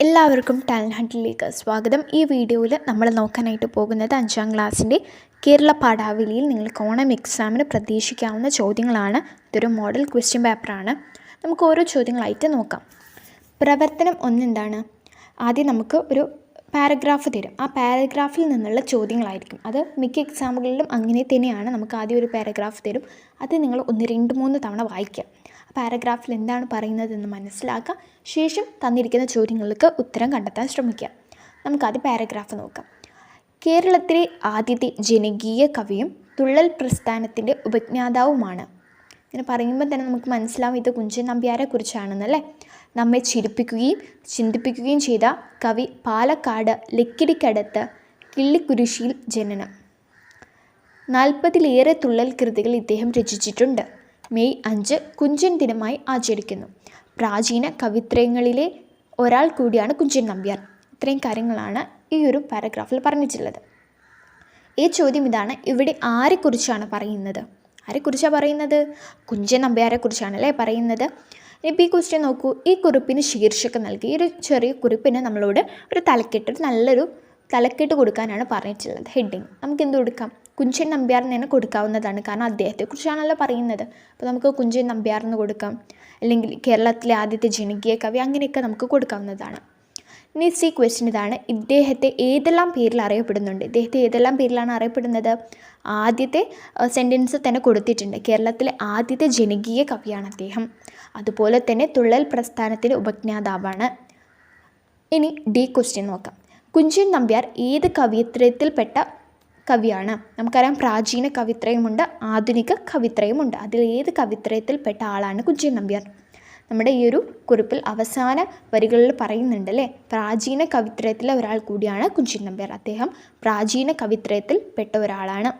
എല്ലാവർക്കും ടാലൻറ്റ് ഹണ്ടിലേക്ക് സ്വാഗതം. ഈ വീഡിയോയിൽ നമ്മൾ നോക്കാനായിട്ട് പോകുന്നത് 5ാം ക്ലാസ്സിൻ്റെ കേരള പാഠാവലിയിൽ നിങ്ങൾക്ക് ഓണം എക്സാമിന് പ്രതീക്ഷിക്കാവുന്ന ചോദ്യങ്ങളാണ്. ഇതൊരു മോഡൽ ക്വസ്റ്റ്യൻ പേപ്പറാണ്. നമുക്ക് ഓരോ ചോദ്യങ്ങളായിട്ട് നോക്കാം. പ്രവർത്തനം 1 എന്താണ്? ആദ്യം നമുക്ക് ഒരു പാരഗ്രാഫ് തരും. ആ പാരഗ്രാഫിൽ നിന്നുള്ള ചോദ്യങ്ങളായിരിക്കും. അത് മിക്ക എക്സാമുകളിലും അങ്ങനെ തന്നെയാണ്. നമുക്ക് ആദ്യം ഒരു പാരഗ്രാഫ് തരും. അത് നിങ്ങൾ 1, 2, 3 തവണ വായിക്കുക. പാരഗ്രാഫിൽ എന്താണ് പറയുന്നതെന്ന് മനസ്സിലാക്കുക. ശേഷം തന്നിരിക്കുന്ന ചോദ്യങ്ങൾക്ക് ഉത്തരം കണ്ടെത്താൻ ശ്രമിക്കുക. നമുക്കാദ്യം പാരഗ്രാഫ് നോക്കാം. കേരളത്തിലെ ആദ്യത്തെ ജനകീയ കവിയും തുള്ളൽ പ്രസ്ഥാനത്തിൻ്റെ ഉപജ്ഞാതാവുമാണ്. ഇങ്ങനെ പറയുമ്പോൾ തന്നെ നമുക്ക് മനസ്സിലാവും ഇത് കുഞ്ചൻ നമ്പ്യാരെ കുറിച്ചാണെന്നല്ലേ. നമ്മെ ചിരിപ്പിക്കുകയും ചിന്തിപ്പിക്കുകയും ചെയ്ത കവി. പാലക്കാട് ലക്കിടിക്കടുത്ത് കിള്ളിക്കുരിശിയിൽ ജനനം. 40-ലേറെ തുള്ളൽ കൃതികൾ ഇദ്ദേഹം രചിച്ചിട്ടുണ്ട്. മെയ് 5 കുഞ്ചൻ ദിനമായി ആചരിക്കുന്നു. പ്രാചീന കവിത്രയങ്ങളിലെ ഒരാൾ കൂടിയാണ് കുഞ്ചൻ നമ്പ്യാർ. ഇത്രയും കാര്യങ്ങളാണ് ഈ ഒരു പാരഗ്രാഫിൽ പറഞ്ഞിട്ടുള്ളത്. ഈ ചോദ്യം ഇതാണ്: ഇവിടെ ആരെക്കുറിച്ചാണ് പറയുന്നത്? ആരെക്കുറിച്ചാണ് പറയുന്നത്? കുഞ്ചൻ നമ്പ്യാരെക്കുറിച്ചാണല്ലേ പറയുന്നത്. ഇപ്പോൾ ഈ ക്വസ്റ്റ്യൻ നോക്കൂ. ഈ കുറിപ്പിന് ശീർഷകം നൽകി. ഈ ഒരു ചെറിയ കുറിപ്പിന് നമ്മളോട് ഒരു നല്ലൊരു തലക്കെട്ട് കൊടുക്കാനാണ് പറഞ്ഞിട്ടുള്ളത്. ഹെഡിങ് നമുക്ക് എന്ത് കൊടുക്കാം? കുഞ്ചൻ നമ്പ്യാർ എന്ന് തന്നെ കൊടുക്കാവുന്നതാണ്. കാരണം അദ്ദേഹത്തെക്കുറിച്ചാണല്ലോ പറയുന്നത്. അപ്പോൾ നമുക്ക് കുഞ്ചൻ നമ്പ്യാർ എന്ന് കൊടുക്കാം. അല്ലെങ്കിൽ കേരളത്തിലെ ആദ്യത്തെ ജനകീയ കവി, അങ്ങനെയൊക്കെ നമുക്ക് കൊടുക്കാവുന്നതാണ്. ഇനി ഈ ക്വസ്റ്റ്യൻ ഇതാണ്: ഇദ്ദേഹത്തെ ഏതെല്ലാം പേരിൽ അറിയപ്പെടുന്നുണ്ട്? ഇദ്ദേഹത്തെ ഏതെല്ലാം പേരിലാണ് അറിയപ്പെടുന്നത്? ആദ്യത്തെ സെൻറ്റൻസ് തന്നെ കൊടുത്തിട്ടുണ്ട്. കേരളത്തിലെ ആദ്യത്തെ ജനകീയ കവിയാണ് അദ്ദേഹം. അതുപോലെ തന്നെ തുള്ളൽ പ്രസ്ഥാനത്തിൻ്റെ ഉപജ്ഞാതാവാണ്. ഇനി ഡി ക്വസ്റ്റ്യൻ നോക്കാം. കുഞ്ചൻ നമ്പ്യാർ ഏത് കവിത്രയത്തിൽപ്പെട്ട കവിയാണ്? നമുക്കറിയാം പ്രാചീന കവിത്രയമുണ്ട്, ആധുനിക കവിത്രയമുണ്ട്. അതിൽ ഏത് കവിത്രയത്തിൽപ്പെട്ട ആളാണ് കുഞ്ചൻ നമ്പ്യാർ? നമ്മുടെ ഈ ഒരു കുറിപ്പിൽ അവസാന വരികളിൽ പറയുന്നുണ്ട് അല്ലേ, പ്രാചീന കവിത്രയത്തിലെ ഒരാൾ കൂടിയാണ് കുഞ്ചൻ നമ്പ്യാർ. അദ്ദേഹം പ്രാചീന കവിത്രയത്തിൽ പെട്ട ഒരാളാണ്.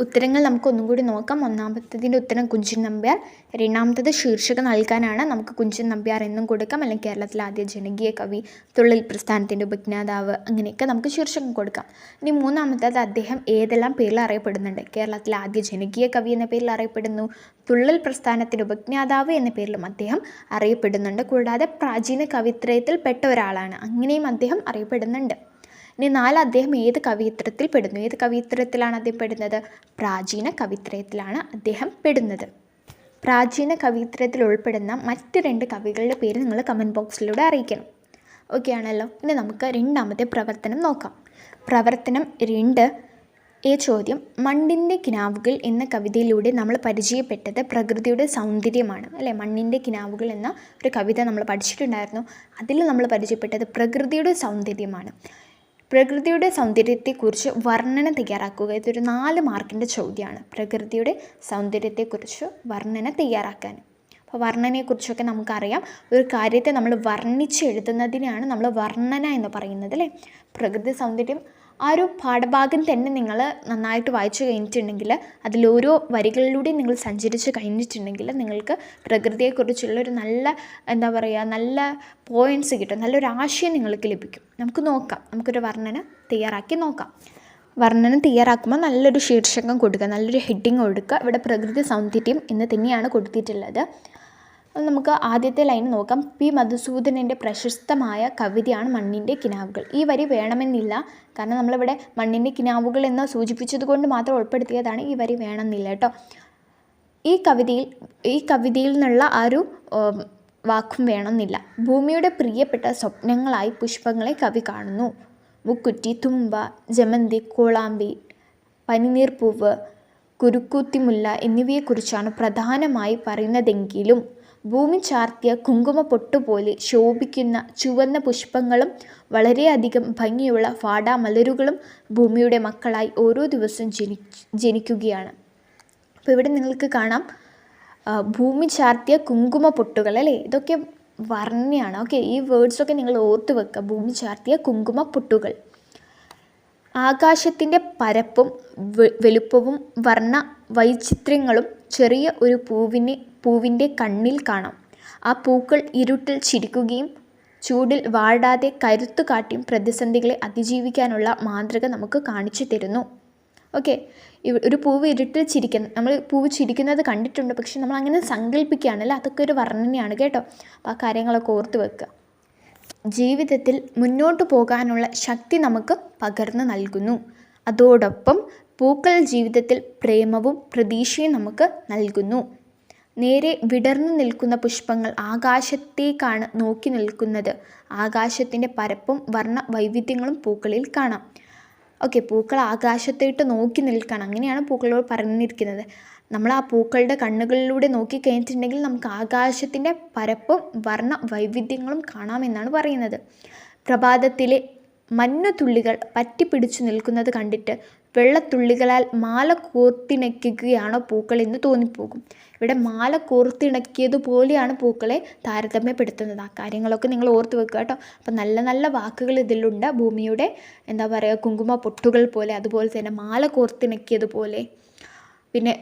ഉത്തരങ്ങൾ നമുക്ക് ഒന്നും കൂടി നോക്കാം. ഒന്നാമത്തതിൻ്റെ ഉത്തരം കുഞ്ചൻ നമ്പ്യാർ. രണ്ടാമത്തത് ശീർഷകം നൽകാനാണ്. നമുക്ക് കുഞ്ചൻ നമ്പ്യാർ എന്നും കൊടുക്കാം. അല്ലെങ്കിൽ കേരളത്തിലെ ആദ്യ ജനകീയ കവി, തുള്ളൽ പ്രസ്ഥാനത്തിൻ്റെ ഉപജ്ഞാതാവ്, അങ്ങനെയൊക്കെ നമുക്ക് ശീർഷകം കൊടുക്കാം. ഇനി മൂന്നാമത്തത് അദ്ദേഹം ഏതെല്ലാം പേരിൽ അറിയപ്പെടുന്നുണ്ട്? കേരളത്തിലെ ആദ്യ ജനകീയ കവി എന്ന പേരിൽ അറിയപ്പെടുന്നു. തുള്ളൽ പ്രസ്ഥാനത്തിൻ്റെ ഉപജ്ഞാതാവ് എന്ന പേരിലും അദ്ദേഹം അറിയപ്പെടുന്നുണ്ട്. കൂടാതെ പ്രാചീന കവിത്രയത്തിൽ പെട്ട ഒരാളാണ്, അങ്ങനെയും അദ്ദേഹം അറിയപ്പെടുന്നുണ്ട്. ഇനി 4, അദ്ദേഹം ഏത് കവിത്രയത്തിൽ പെടുന്നു? ഏത് കവിത്രയത്തിലാണ് അദ്ദേഹം പെടുന്നത്? പ്രാചീന കവിത്രയത്തിലാണ് അദ്ദേഹം പെടുന്നത്. പ്രാചീന കവിത്രയത്തിൽ ഉൾപ്പെടുന്ന മറ്റ് 2 കവികളുടെ പേര് നിങ്ങൾ കമൻറ്റ് ബോക്സിലൂടെ അറിയിക്കണം. ഓക്കെ ആണല്ലോ. ഇനി നമുക്ക് രണ്ടാമത്തെ പ്രവർത്തനം നോക്കാം. പ്രവർത്തനം 2 ചോദ്യം: മണ്ണിൻ്റെ കിനാവുകൾ എന്ന കവിതയിലൂടെ നമ്മൾ പരിചയപ്പെട്ടത് പ്രകൃതിയുടെ സൗന്ദര്യമാണ് അല്ലേ. മണ്ണിൻ്റെ കിനാവുകൾ എന്ന ഒരു കവിത നമ്മൾ പഠിച്ചിട്ടുണ്ടായിരുന്നു. അതിൽ നമ്മൾ പരിചയപ്പെട്ടത് പ്രകൃതിയുടെ സൗന്ദര്യമാണ്. പ്രകൃതിയുടെ സൗന്ദര്യത്തെക്കുറിച്ച് വർണ്ണന തയ്യാറാക്കുക. ഇതൊരു 4 മാർക്കിൻ്റെ ചോദ്യമാണ്. പ്രകൃതിയുടെ സൗന്ദര്യത്തെക്കുറിച്ച് വർണ്ണന തയ്യാറാക്കാൻ. അപ്പോൾ വർണ്ണനയെക്കുറിച്ചൊക്കെ നമുക്കറിയാം. ഒരു കാര്യത്തെ നമ്മൾ വർണ്ണിച്ചെഴുതുന്നതിനാണ് നമ്മൾ വർണ്ണന എന്ന് പറയുന്നത് അല്ലേ. പ്രകൃതി സൗന്ദര്യം ആ ഒരു പാഠഭാഗം തന്നെ നിങ്ങൾ നന്നായിട്ട് വായിച്ചു കഴിഞ്ഞിട്ടുണ്ടെങ്കിൽ, അതിലോരോ വരികളിലൂടെ നിങ്ങൾ സഞ്ചരിച്ച് കഴിഞ്ഞിട്ടുണ്ടെങ്കിൽ നിങ്ങൾക്ക് പ്രകൃതിയെക്കുറിച്ചുള്ളൊരു നല്ല പോയിൻറ്റ്സ് കിട്ടും, നല്ലൊരു ആശയം നിങ്ങൾക്ക് ലഭിക്കും. നമുക്ക് നോക്കാം. നമുക്കൊരു വർണ്ണന തയ്യാറാക്കി നോക്കാം. വർണ്ണന തയ്യാറാക്കുമ്പോൾ നല്ലൊരു ശീർഷകം കൊടുക്കുക, നല്ലൊരു ഹെഡിങ് കൊടുക്കുക. ഇവിടെ പ്രകൃതി സൗന്ദര്യം എന്ന് തന്നെയാണ് കൊടുത്തിട്ടുള്ളത്. നമുക്ക് ആദ്യത്തെ ലൈൻ നോക്കാം. പി മധുസൂദനൻ്റെ പ്രശസ്തമായ കവിതയാണ് മണ്ണിൻ്റെ കിനാവുകൾ. ഈ വരി വേണമെന്നില്ല, കാരണം നമ്മളിവിടെ മണ്ണിൻ്റെ കിനാവുകൾ എന്ന് സൂചിപ്പിച്ചത് കൊണ്ട് മാത്രം ഉൾപ്പെടുത്തിയതാണ്. ഈ വരി വേണമെന്നില്ല കേട്ടോ. ഈ കവിതയിൽ നിന്നുള്ള ആ ഒരു വാക്കും വേണമെന്നില്ല. ഭൂമിയുടെ പ്രിയപ്പെട്ട സ്വപ്നങ്ങളായി പുഷ്പങ്ങളെ കവി കാണുന്നു. മുക്കുറ്റി, തുമ്പ, ജമന്തി, കോളാമ്പി, പനിനീർപ്പൂവ്, കുരുക്കൂത്തിമുല്ല എന്നിവയെക്കുറിച്ചാണ് പ്രധാനമായി പറയുന്നതെങ്കിലും ഭൂമി ചാർത്തിയ കുങ്കുമ പൊട്ടുപോലെ ശോഭിക്കുന്ന ചുവന്ന പുഷ്പങ്ങളും വളരെയധികം ഭംഗിയുള്ള വാടാമലരുകളും ഭൂമിയുടെ മക്കളായി ഓരോ ദിവസവും ജനിക്കുകയാണ്. അപ്പോൾ ഇവിടെ നിങ്ങൾക്ക് കാണാം ഭൂമി ചാർത്തിയ കുങ്കുമ പൊട്ടുകൾ അല്ലേ. ഇതൊക്കെ വർണ്ണയാണ്. ഓക്കെ, ഈ വേർഡ്സൊക്കെ നിങ്ങൾ ഓർത്ത് വെക്കുക. ഭൂമി ചാർത്തിയ കുങ്കുമ പൊട്ടുകൾ. ആകാശത്തിൻ്റെ പരപ്പും വലുപ്പവും വർണ്ണ വൈചിത്ര്യങ്ങളും ചെറിയ ഒരു പൂവിൻ്റെ കണ്ണിൽ കാണാം. ആ പൂക്കൾ ഇരുട്ടിൽ ചിരിക്കുകയും ചൂടിൽ വാടാതെ കരുത്തു കാട്ടിയും പ്രതിസന്ധികളെ അതിജീവിക്കാനുള്ള മാതൃക നമുക്ക് കാണിച്ചു തരുന്നു. ഓക്കെ, ഒരു പൂവ് ഇരുട്ടിൽ നമ്മൾ പൂവ് ചിരിക്കുന്നത് കണ്ടിട്ടുണ്ട്, പക്ഷെ നമ്മൾ അങ്ങനെ സങ്കല്പിക്കുകയാണല്ലോ, അതൊക്കെ ഒരു വർണ്ണനയാണ് കേട്ടോ. അപ്പോൾ ആ കാര്യങ്ങളൊക്കെ ഓർത്ത് വെക്കുക. ജീവിതത്തിൽ മുന്നോട്ടു പോകാനുള്ള ശക്തി നമുക്ക് പകർന്നു നൽകുന്നു. അതോടൊപ്പം പൂക്കൾ ജീവിതത്തിൽ പ്രേമവും പ്രതീക്ഷയും നമുക്ക് നൽകുന്നു. നേരെ വിടർന്നു നിൽക്കുന്ന പുഷ്പങ്ങൾ ആകാശത്തേക്കാണ് നോക്കി നിൽക്കുന്നത്. ആകാശത്തിൻ്റെ പരപ്പും വർണ്ണ വൈവിധ്യങ്ങളും പൂക്കളിൽ കാണാം. ഓക്കെ, പൂക്കൾ ആകാശത്തേട്ട് നോക്കി നിൽക്കണം, അങ്ങനെയാണ് പൂക്കളോട് പറഞ്ഞിരിക്കുന്നത്. നമ്മൾ ആ പൂക്കളുടെ കണ്ണുകളിലൂടെ നോക്കിക്കഴിഞ്ഞിട്ടുണ്ടെങ്കിൽ നമുക്ക് ആകാശത്തിൻ്റെ പരപ്പും വർണ്ണ വൈവിധ്യങ്ങളും കാണാമെന്നാണ് പറയുന്നത്. പ്രഭാതത്തിലെ മഞ്ഞുതുള്ളികൾ പറ്റിപ്പിടിച്ചു നിൽക്കുന്നത് കണ്ടിട്ട് വെള്ളത്തുള്ളികളാൽ മാല കോർത്തിണക്കുകയാണോ പൂക്കൾ എന്ന് തോന്നിപ്പോകും. ഇവിടെ മാല കോർത്തിണക്കിയതുപോലെയാണ് പൂക്കളെ താരതമ്യപ്പെടുത്തുന്നത്. ആ കാര്യങ്ങളൊക്കെ നിങ്ങൾ ഓർത്ത് വെക്കുക കേട്ടോ. അപ്പം നല്ല നല്ല വാക്കുകൾ ഇതിലുണ്ട്. ഭൂമിയുടെ എന്താ പറയുക, കുങ്കുമ പൊട്ടുകൾ പോലെ, അതുപോലെ തന്നെ മാല കോർത്തിണക്കിയതുപോലെ, പിന്നെ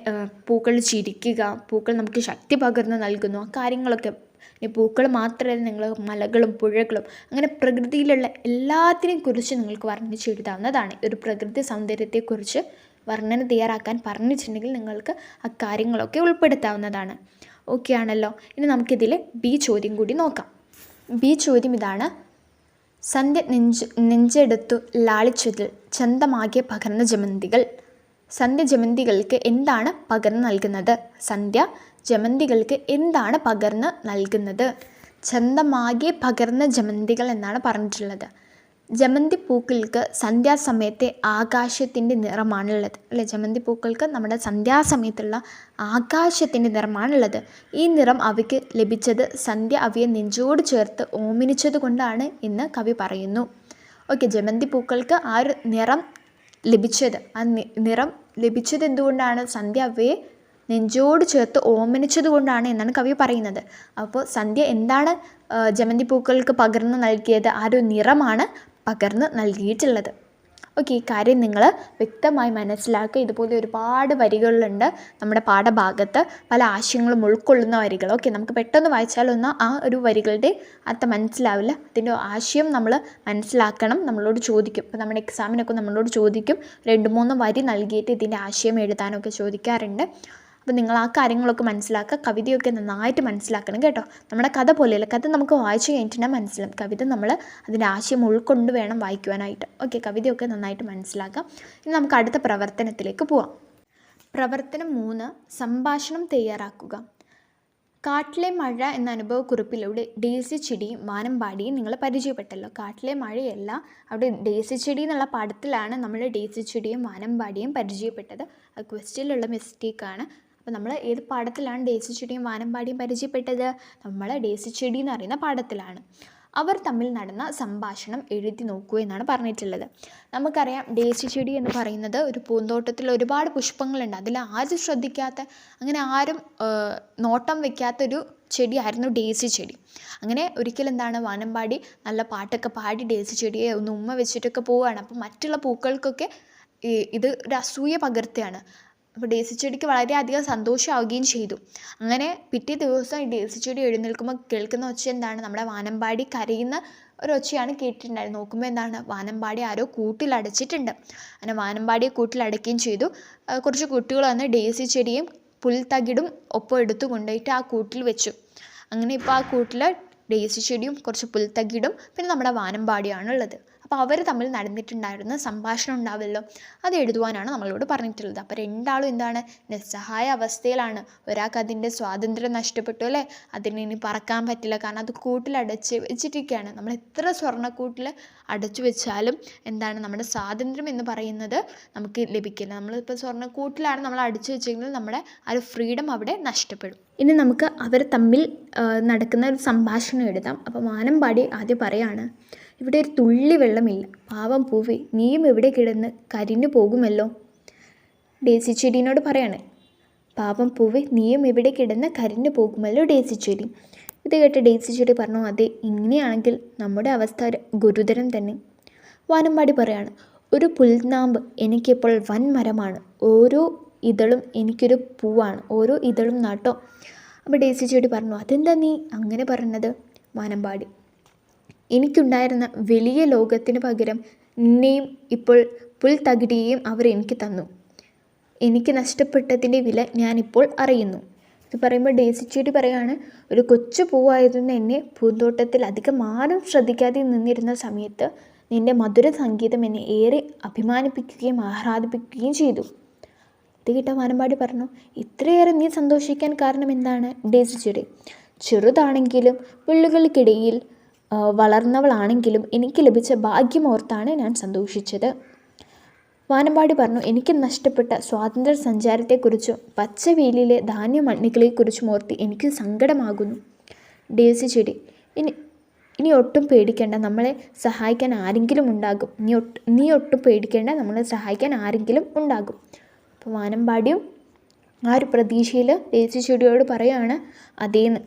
പൂക്കൾ ചിരിക്കുക, പൂക്കൾ നമുക്ക് ശക്തി പകർന്ന് നൽകുന്നു, ആ കാര്യങ്ങളൊക്കെ. ഇനി പൂക്കൾ മാത്രമല്ല, നിങ്ങൾ മലകളും പുഴകളും അങ്ങനെ പ്രകൃതിയിലുള്ള എല്ലാത്തിനെയും കുറിച്ച് നിങ്ങൾക്ക് വർണ്ണിച്ചെഴുതാവുന്നതാണ്. ഒരു പ്രകൃതി സൗന്ദര്യത്തെക്കുറിച്ച് വർണ്ണന തയ്യാറാക്കാൻ പറഞ്ഞിട്ടുണ്ടെങ്കിൽ നിങ്ങൾക്ക് ആ കാര്യങ്ങളൊക്കെ ഉൾപ്പെടുത്താവുന്നതാണ്. ഓക്കെ ആണല്ലോ. ഇനി നമുക്കിതിൽ ബി ചോദ്യം കൂടി നോക്കാം. ബി ചോദ്യം ഇതാണ്: സന്ധ്യ നെഞ്ചെടുത്തു ലാളിച്ചതിൽ ചന്തമാകിയ പകർന്ന ജമന്തികൾ. സന്ധ്യ ജമന്തികൾക്ക് എന്താണ് പകർന്നു നൽകുന്നത്? സന്ധ്യ ജമന്തികൾക്ക് എന്താണ് പകർന്ന് നൽകുന്നത്? ചന്തമാകെ പകർന്ന ജമന്തികൾ എന്നാണ് പറഞ്ഞിട്ടുള്ളത്. ജമന്തി പൂക്കൾക്ക് സന്ധ്യാസമയത്തെ ആകാശത്തിൻ്റെ നിറമാണുള്ളത്, അല്ലേ? ജമന്തി പൂക്കൾക്ക് നമ്മുടെ സന്ധ്യാസമയത്തുള്ള ആകാശത്തിൻ്റെ നിറമാണുള്ളത്. ഈ നിറം അവയ്ക്ക് ലഭിച്ചത് സന്ധ്യ അവയെ നെഞ്ചോട് ചേർത്ത് ഓമനിച്ചത് കൊണ്ടാണ് എന്ന് കവി പറയുന്നു. ഓക്കെ, ജമന്തി പൂക്കൾക്ക് ആ ഒരു നിറം ലഭിച്ചത്, ആ നിറം ലഭിച്ചത് എന്തുകൊണ്ടാണ്? സന്ധ്യ അവയെ നെഞ്ചോട് ചേർത്ത് ഓമനിച്ചത് കൊണ്ടാണ് എന്നാണ് കവി പറയുന്നത്. അപ്പോൾ സന്ധ്യ എന്താണ് ജമന്തി പൂക്കൾക്ക് പകർന്നു നൽകിയത്? ആ ഒരു നിറമാണ് പകർന്ന് നൽകിയിട്ടുള്ളത്. ഓക്കെ, ഈ കാര്യം നിങ്ങൾ വ്യക്തമായി മനസ്സിലാക്കുക. ഇതുപോലെ ഒരുപാട് വരികളുണ്ട് നമ്മുടെ പാഠഭാഗത്ത്, പല ആശയങ്ങളും ഉൾക്കൊള്ളുന്ന വരികൾ. ഓക്കെ, നമുക്ക് പെട്ടെന്ന് വായിച്ചാലൊന്നും ആ ഒരു വരികളുടെ അർത്ഥം മനസ്സിലാവില്ല. അതിൻ്റെ ആശയം നമ്മൾ മനസ്സിലാക്കണം, നമ്മളോട് ചോദിക്കും. ഇപ്പോൾ നമ്മുടെ എക്സാമിനൊക്കെ നമ്മളോട് ചോദിക്കും, 2-3 വരി നൽകിയിട്ട് ഇതിൻ്റെ ആശയം എഴുതാനൊക്കെ ചോദിക്കാറുണ്ട്. അപ്പോൾ നിങ്ങൾ ആ കാര്യങ്ങളൊക്കെ മനസ്സിലാക്കുക. കവിതയൊക്കെ നന്നായിട്ട് മനസ്സിലാക്കണം കേട്ടോ. നമ്മുടെ കഥ പോലെയല്ല, കഥ നമുക്ക് വായിച്ചു കഴിഞ്ഞിട്ടുണ്ടെങ്കിൽ മനസ്സിലാവും. കവിത നമ്മൾ അതിൻ്റെ ആശയം ഉൾക്കൊണ്ട് വേണം വായിക്കുവാനായിട്ട്. ഓക്കെ, കവിതയൊക്കെ നന്നായിട്ട് മനസ്സിലാക്കാം. ഇനി നമുക്ക് അടുത്ത പ്രവർത്തനത്തിലേക്ക് പോവാം. പ്രവർത്തനം 3, സംഭാഷണം തയ്യാറാക്കുക. കാട്ടിലെ മഴ എന്ന അനുഭവക്കുറിപ്പിലൂടെ ഡേസി ചെടിയും വാനമ്പാടിയും നിങ്ങൾ പരിചയപ്പെട്ടല്ലോ. കാട്ടിലെ മഴയല്ല, അവിടെ ഡേസി ചെടി എന്നുള്ള പാഠത്തിലാണ് നമ്മൾ ഡേസി ചെടിയും വാനമ്പാടിയും പരിചയപ്പെട്ടത്. അത് ക്വസ്റ്റ്യനിലുള്ള മിസ്റ്റേക്കാണ്. അപ്പോൾ നമ്മൾ ഏത് പാഠത്തിലാണ് ഡേസി ചെടിയും വാനമ്പാടിയും പരിചയപ്പെട്ടത്? നമ്മൾ ഡേസി ചെടി എന്ന് പറയുന്ന പാഠത്തിലാണ്. അവർ തമ്മിൽ നടന്ന സംഭാഷണം എഴുതി നോക്കൂ എന്നാണ് പറഞ്ഞിട്ടുള്ളത്. നമുക്കറിയാം, ഡേസി ചെടി എന്ന് പറയുന്നത് ഒരു പൂന്തോട്ടത്തിൽ ഒരുപാട് പുഷ്പങ്ങളുണ്ട്. അതിൽ ആരും ശ്രദ്ധിക്കാത്ത, അങ്ങനെ ആരും നോട്ടം വയ്ക്കാത്തൊരു ചെടിയായിരുന്നു ഡേസി ചെടി. അങ്ങനെ ഒരിക്കലും എന്താണ്, വാനമ്പാടി നല്ല പാട്ടൊക്കെ പാടി ഡേസി ചെടിയെ ഒന്ന് ഉമ്മ വെച്ചിട്ടൊക്കെ പോവുകയാണ്. അപ്പോൾ മറ്റുള്ള പൂക്കൾക്കൊക്കെ ഇത് ഒരു അസൂയ പകർത്തുകയാണ്. അപ്പോൾ ഡേസി ചെടിക്ക് വളരെയധികം സന്തോഷമാവുകയും ചെയ്തു. അങ്ങനെ പിറ്റേ ദിവസം ഈ ഡേസി ചെടി എഴുന്നേൽക്കുമ്പോൾ കേൾക്കുന്ന ഒച്ച എന്താണ്? നമ്മുടെ വാനമ്പാടി കരയുന്ന ഒരു ഒച്ചയാണ് കേട്ടിട്ടുണ്ടായിരുന്നത്. നോക്കുമ്പോൾ എന്താണ്, വാനമ്പാടി ആരോ കൂട്ടിലടച്ചിട്ടുണ്ട്. അങ്ങനെ വാനമ്പാടിയെ കൂട്ടിലടയ്ക്കുകയും ചെയ്തു. കുറച്ച് കുട്ടികൾ വന്ന് ഡേസി ചെടിയും പുൽത്തകിടും ഒപ്പം എടുത്തു കൊണ്ടുപോയിട്ട് ആ കൂട്ടിൽ വെച്ചു. അങ്ങനെ ഇപ്പോൾ ആ കൂട്ടിൽ ഡേസി ചെടിയും കുറച്ച് പുൽത്തകിടും പിന്നെ നമ്മുടെ വാനമ്പാടിയാണുള്ളത്. അപ്പോൾ അവർ തമ്മിൽ നടന്നിട്ടുണ്ടായിരുന്ന സംഭാഷണം ഉണ്ടാവുമല്ലോ, അത് എഴുതുവാനാണ് നമ്മളോട് പറഞ്ഞിട്ടുള്ളത്. അപ്പോൾ രണ്ടാളും എന്താണ്, നിസ്സഹായ അവസ്ഥയിലാണ്. ഒരാൾക്ക് അതിൻ്റെ സ്വാതന്ത്ര്യം നഷ്ടപ്പെട്ടു, അല്ലേ? അതിന് ഇനി പറക്കാൻ പറ്റില്ല, കാരണം അത് കൂട്ടിലടച്ച് വെച്ചിട്ടിരിക്കുകയാണ്. നമ്മൾ എത്ര സ്വർണ്ണക്കൂട്ടിൽ അടച്ചു വെച്ചാലും എന്താണ്, നമ്മുടെ സ്വാതന്ത്ര്യം എന്ന് പറയുന്നത് നമുക്ക് ലഭിക്കില്ല. നമ്മളിപ്പോൾ സ്വർണ്ണക്കൂട്ടിലാണ് നമ്മൾ അടച്ചു വെച്ചെങ്കിൽ നമ്മുടെ ആ ഒരു ഫ്രീഡം അവിടെ നഷ്ടപ്പെടും. ഇനി നമുക്ക് അവർ തമ്മിൽ നടക്കുന്ന ഒരു സംഭാഷണം എഴുതാം. അപ്പോൾ വാനമ്പാടി ആദ്യം പറയാണ്: ഇവിടെ ഒരു തുള്ളി വെള്ളമില്ല, പാവം പൂവേ, നീയും ഇവിടെ കിടന്ന് കരിഞ്ഞു പോകുമല്ലോ. ഡേസി ചെടീനോട് പറയാണ്: പാവം പൂവേ, നീയും ഇവിടെ കിടന്ന് കരിഞ്ഞു പോകുമല്ലോ ഡേസി ചെടി. ഇത് കേട്ട് ഡേസി ചെടി പറഞ്ഞു: അതെ, ഇങ്ങനെയാണെങ്കിൽ നമ്മുടെ അവസ്ഥ ഗുരുതരം തന്നെ. വാനമ്പാടി പറയാണ്: ഒരു പുൽനാമ്പ് എനിക്കിപ്പോൾ വൻമരമാണ്, ഓരോ ഇതളും എനിക്കൊരു പൂവാണ്, ഓരോ ഇതളും നാട്ടോ. അപ്പോൾ ഡേസി ചെടി പറഞ്ഞു: അതെന്താ നീ അങ്ങനെ പറഞ്ഞത്? വാനമ്പാടി: എനിക്കുണ്ടായിരുന്ന വലിയ ലോകത്തിന് പകരം നിന്നെയും ഇപ്പോൾ പുൽത്തകിടിയെയും അവർ എനിക്ക് തന്നു. എനിക്ക് നഷ്ടപ്പെട്ടതിൻ്റെ വില ഞാനിപ്പോൾ അറിയുന്നു. ഇത് പറയുമ്പോൾ ഡേസി ചേച്ചി പറയാണ്, ഒരു കൊച്ചു പൂവായിരുന്ന എന്നെ പൂന്തോട്ടത്തിൽ അധികം ആരും ശ്രദ്ധിക്കാതെ നിന്നിരുന്ന സമയത്ത് നിൻ്റെ മധുര സംഗീതം എന്നെ ഏറെ അഭിമാനിപ്പിക്കുകയും ആഹ്ലാദിപ്പിക്കുകയും ചെയ്തു. ഇത് കേട്ട വാനമ്പാടി പറഞ്ഞു, ഇത്രയേറെ നീ സന്തോഷിക്കാൻ കാരണം എന്താണ്? ഡേസി ചേച്ചി, ചെറുതാണെങ്കിലും പുള്ളുകൾക്കിടയിൽ വളർന്നവളാണെങ്കിലും എനിക്ക് ലഭിച്ച ഭാഗ്യമോർത്താണ് ഞാൻ സന്തോഷിച്ചത്. വാനമ്പാടി പറഞ്ഞു, എനിക്ക് നഷ്ടപ്പെട്ട സ്വാതന്ത്ര്യ സഞ്ചാരത്തെക്കുറിച്ചും പച്ചവെയിലിലെ ധാന്യമണ്ണികളെക്കുറിച്ചും ഓർത്ത് എനിക്ക് സങ്കടമാകുന്നു. ഡേസി ചേച്ചി, ഇനി ഒട്ടും പേടിക്കേണ്ട, നമ്മളെ സഹായിക്കാൻ ആരെങ്കിലും ഉണ്ടാകും. നീ ഒട്ടും പേടിക്കേണ്ട, നമ്മളെ സഹായിക്കാൻ ആരെങ്കിലും ഉണ്ടാകും. അപ്പോൾ വാനമ്പാടിയും ആ ഒരു പ്രതീക്ഷയിൽ ഡേസി ചേച്ചിയോട് പറയുകയാണ് അതേന്ന്.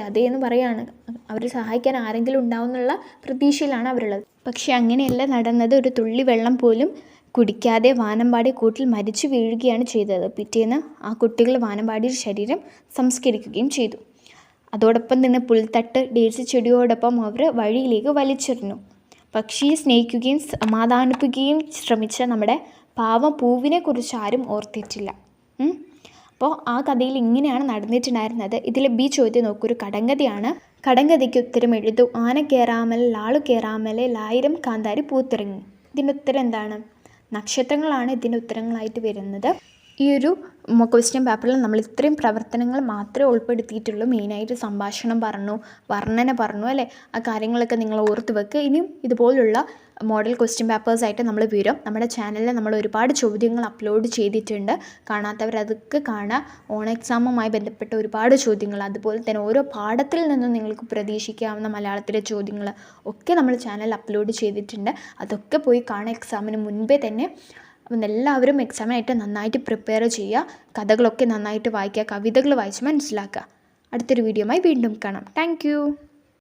അതേന്ന് പറയാണ്, അവർ സഹായിക്കാൻ ആരെങ്കിലും ഉണ്ടാവും എന്നുള്ള പ്രതീക്ഷയിലാണ് അവരുള്ളത്. പക്ഷേ അങ്ങനെയല്ല നടന്നത്. ഒരു തുള്ളി വെള്ളം പോലും കുടിക്കാതെ വാനമ്പാടി കൂട്ടിൽ മരിച്ചു വീഴുകയാണ് ചെയ്തത്. പിറ്റേന്ന് ആ കുട്ടികൾ വാനമ്പാടിയുടെ ശരീരം സംസ്കരിക്കുകയും ചെയ്തു. അതോടൊപ്പം തന്നെ പുൽത്തട്ട് ഡേസി ചെടിയോടൊപ്പം അവർ വഴിയിലേക്ക് വലിച്ചെറിഞ്ഞു. പക്ഷിയെ സ്നേഹിക്കുകയും സമാധാനിപ്പിക്കുകയും ശ്രമിച്ച നമ്മുടെ പാവം പൂവിനെക്കുറിച്ച് ആരും ഓർത്തിട്ടില്ല. അപ്പോൾ ആ കഥയിൽ ഇങ്ങനെയാണ് നടന്നിട്ടുണ്ടായിരുന്നത്. ഇതിൽ ബി ചോദ്യം നോക്കൂ, ഒരു കടങ്കഥയാണ്. കടങ്കഥയ്ക്ക് ഉത്തരം എഴുതൂ. ആന കയറാമല ലാളു കയറാമല ലായിരം കാന്താരി പൂത്തിറങ്ങി. ഇതിൻ്റെ ഉത്തരം എന്താണ്? നക്ഷത്രങ്ങളാണ് ഇതിൻ്റെ ഉത്തരങ്ങളായിട്ട് വരുന്നത്. ഈ ഒരു ക്വസ്റ്റ്യൻ പേപ്പറിൽ നമ്മൾ ഇത്രയും പ്രവർത്തനങ്ങൾ മാത്രമേ ഉൾപ്പെടുത്തിയിട്ടുള്ളൂ. മെയിനായിട്ട് സംഭാഷണം പറഞ്ഞു, വർണ്ണന പറഞ്ഞു, അല്ലേ? ആ കാര്യങ്ങളൊക്കെ നിങ്ങൾ ഓർത്ത് വെക്കുക. ഇനിയും ഇതുപോലുള്ള മോഡൽ ക്വസ്റ്റ്യൻ പേപ്പേഴ്സായിട്ട് നമ്മൾ വരും. നമ്മുടെ ചാനലിൽ നമ്മൾ ഒരുപാട് ചോദ്യങ്ങൾ അപ്ലോഡ് ചെയ്തിട്ടുണ്ട്. കാണാത്തവർ അതൊക്കെ കാണുക. ഓൺ എക്സാമുമായി ബന്ധപ്പെട്ട ഒരുപാട് ചോദ്യങ്ങൾ, അതുപോലെ തന്നെ ഓരോ പാഠത്തിൽ നിന്നും നിങ്ങൾക്ക് പ്രതീക്ഷിക്കാവുന്ന മലയാളത്തിലെ ചോദ്യങ്ങൾ ഒക്കെ നമ്മൾ ചാനലിൽ അപ്ലോഡ് ചെയ്തിട്ടുണ്ട്. അതൊക്കെ പോയി കാണുക എക്സാമിന് മുൻപേ തന്നെ. അപ്പം എല്ലാവരും എക്സാമിനായിട്ട് നന്നായിട്ട് പ്രിപ്പയർ ചെയ്യുക. കഥകളൊക്കെ നന്നായിട്ട് വായിക്കുക, കവിതകൾ വായിച്ച് മനസ്സിലാക്കുക. അടുത്തൊരു വീഡിയോയുമായി വീണ്ടും കാണാം. താങ്ക്